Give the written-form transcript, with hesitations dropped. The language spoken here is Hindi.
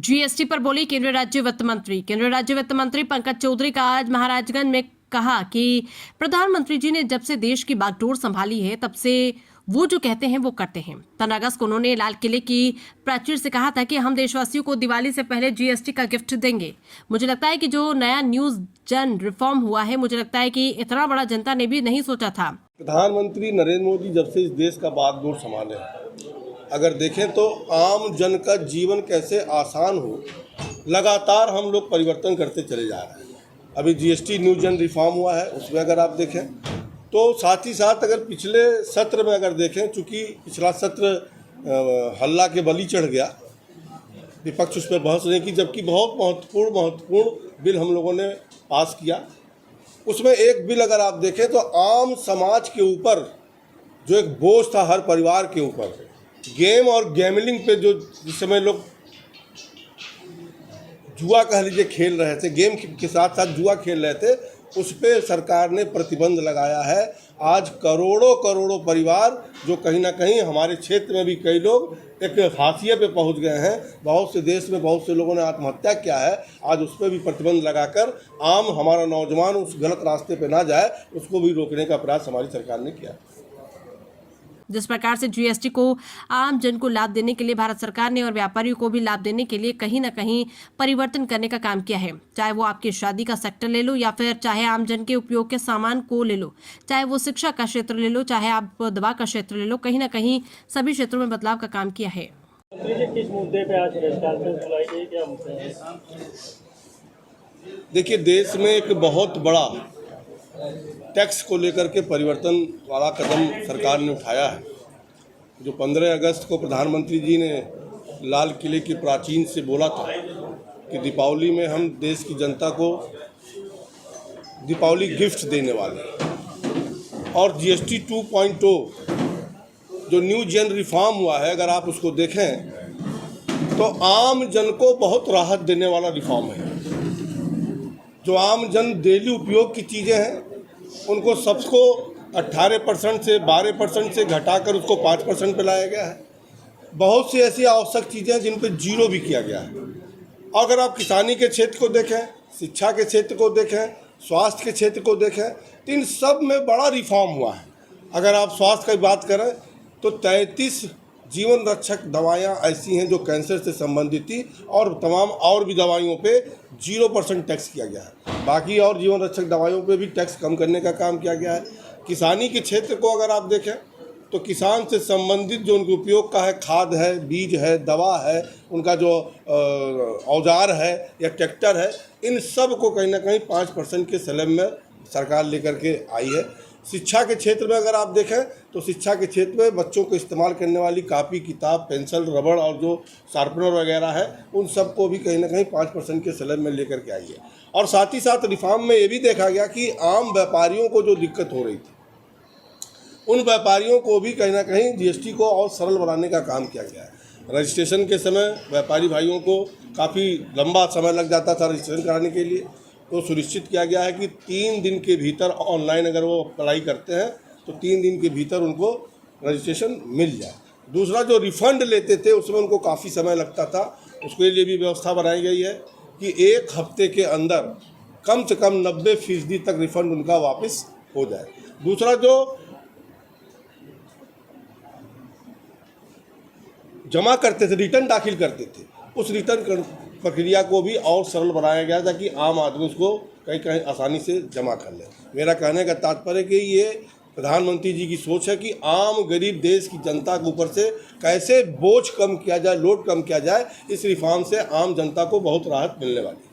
जीएसटी पर बोली केंद्रीय राज्य वित्त मंत्री पंकज चौधरी का आज महाराजगंज में कहा कि प्रधानमंत्री जी ने जब से देश की बागडोर संभाली है तब से वो जो कहते हैं वो करते हैं। 15 अगस्त को उन्होंने लाल किले की प्राचीर से कहा था कि हम देशवासियों को दिवाली से पहले जीएसटी का गिफ्ट देंगे। मुझे लगता है कि जो नया न्यूज जन रिफॉर्म हुआ है, मुझे लगता है कि इतना बड़ा जनता ने भी नहीं सोचा था। प्रधानमंत्री नरेंद्र मोदी जब से इस देश का बागडोर संभाले, अगर देखें तो आम जन का जीवन कैसे आसान हो, लगातार हम लोग परिवर्तन करते चले जा रहे हैं। अभी जीएसटी न्यू जन रिफॉर्म हुआ है, उसमें अगर आप देखें तो साथ ही साथ अगर पिछले सत्र में अगर देखें, चूँकि पिछला सत्र हल्ला के बलि चढ़ गया, विपक्ष उस पर बहस नहीं की, जबकि बहुत महत्वपूर्ण बिल हम लोगों ने पास किया। उसमें एक बिल अगर आप देखें तो आम समाज के ऊपर जो एक बोझ था हर परिवार के ऊपर, गेम और गैमलिंग पे जो जिस समय लोग जुआ कह लीजिए खेल रहे थे, गेम के साथ साथ जुआ खेल रहे थे, उस पर सरकार ने प्रतिबंध लगाया है। आज करोड़ों परिवार जो कहीं ना कहीं हमारे क्षेत्र में भी कई लोग एक हाशिए पे पहुंच गए हैं, बहुत से देश में बहुत से लोगों ने आत्महत्या किया है, आज उस पर भी प्रतिबंध लगाकर आम हमारा नौजवान उस गलत रास्ते पे ना जाए, उसको भी रोकने का प्रयास हमारी सरकार ने किया। जिस प्रकार से जीएसटी को आम जन को लाभ देने के लिए भारत सरकार ने और व्यापारियों को भी लाभ देने के लिए कहीं ना कहीं परिवर्तन करने का काम किया है, चाहे वो आपकी शादी का सेक्टर ले लो या फिर चाहे आम जन के उपयोग के सामान को ले लो, चाहे वो शिक्षा का क्षेत्र ले लो, चाहे आप दवा का क्षेत्र ले लो, कहीं ना कहीं सभी क्षेत्रों में बदलाव का काम किया है। किस मुद्दे पे आज प्रेस कॉन्फ्रेंस बुलाई गई, क्या मुद्दा है? देखिए, देश में एक बहुत बड़ा टैक्स को लेकर के परिवर्तन वाला कदम सरकार ने उठाया है। जो 15 अगस्त को प्रधानमंत्री जी ने लाल किले की प्राचीर से बोला था कि दीपावली में हम देश की जनता को दीपावली गिफ्ट देने वाले हैं, और जीएसटी 2.0 जो न्यू जन रिफॉर्म हुआ है, अगर आप उसको देखें तो आम जन को बहुत राहत देने वाला रिफॉर्म है। जो आम जन डेली उपयोग की चीज़ें हैं उनको सबको 18% से 12% से घटाकर उसको 5% पे लाया गया है। बहुत सी ऐसी आवश्यक चीज़ें हैं जिन पे जीरो भी किया गया है। अगर आप किसानी के क्षेत्र को देखें, शिक्षा के क्षेत्र को देखें, स्वास्थ्य के क्षेत्र को देखें, तो इन सब में बड़ा रिफॉर्म हुआ है। अगर आप स्वास्थ्य की बात करें तो 33 जीवन रक्षक दवाइयाँ ऐसी हैं जो कैंसर से संबंधित थी, और तमाम और भी दवाइयों पे 0% टैक्स किया गया है। बाकी और जीवन रक्षक दवाइयों पे भी टैक्स कम करने का काम किया गया है। किसानी के क्षेत्र को अगर आप देखें तो किसान से संबंधित जो उनके उपयोग का है, खाद है, बीज है, दवा है, उनका जो औजार है या ट्रैक्टर है, इन सब को कहीं ना कहीं 5% के स्लैब में सरकार लेकर के आई है। शिक्षा के क्षेत्र में अगर आप देखें तो शिक्षा के क्षेत्र में बच्चों को इस्तेमाल करने वाली कापी, किताब, पेंसिल, रबड़ और जो शार्पनर वगैरह है, उन सब को भी कहीं ना कहीं 5% के स्लैब में लेकर के आई है। और साथ ही साथ रिफॉर्म में ये भी देखा गया कि आम व्यापारियों को जो दिक्कत हो रही थी, उन व्यापारियों को भी कहीं ना कहीं जीएसटी को और सरल बनाने का काम किया गया है। रजिस्ट्रेशन के समय व्यापारी भाइयों को काफ़ी लंबा समय लग जाता था रजिस्ट्रेशन कराने के लिए, तो सुनिश्चित किया गया है कि 3 दिन के भीतर ऑनलाइन अगर वो अप्लाई करते हैं तो 3 दिन के भीतर उनको रजिस्ट्रेशन मिल जाए। दूसरा, जो रिफ़ंड लेते थे उसमें उनको काफ़ी समय लगता था, उसके लिए भी व्यवस्था बनाई गई है कि 1 हफ्ते के अंदर कम से कम 90% तक रिफ़ंड उनका वापस हो जाए। दूसरा, जो जमा करते थे, रिटर्न दाखिल करते थे, उस रिटर्न प्रक्रिया को भी और सरल बनाया गया ताकि आम आदमी उसको कहीं आसानी से जमा कर ले। मेरा कहने का तात्पर्य कि ये प्रधानमंत्री जी की सोच है कि आम गरीब देश की जनता के ऊपर से कैसे बोझ कम किया जाए, लोड कम किया जाए। इस रिफॉर्म से आम जनता को बहुत राहत मिलने वाली है।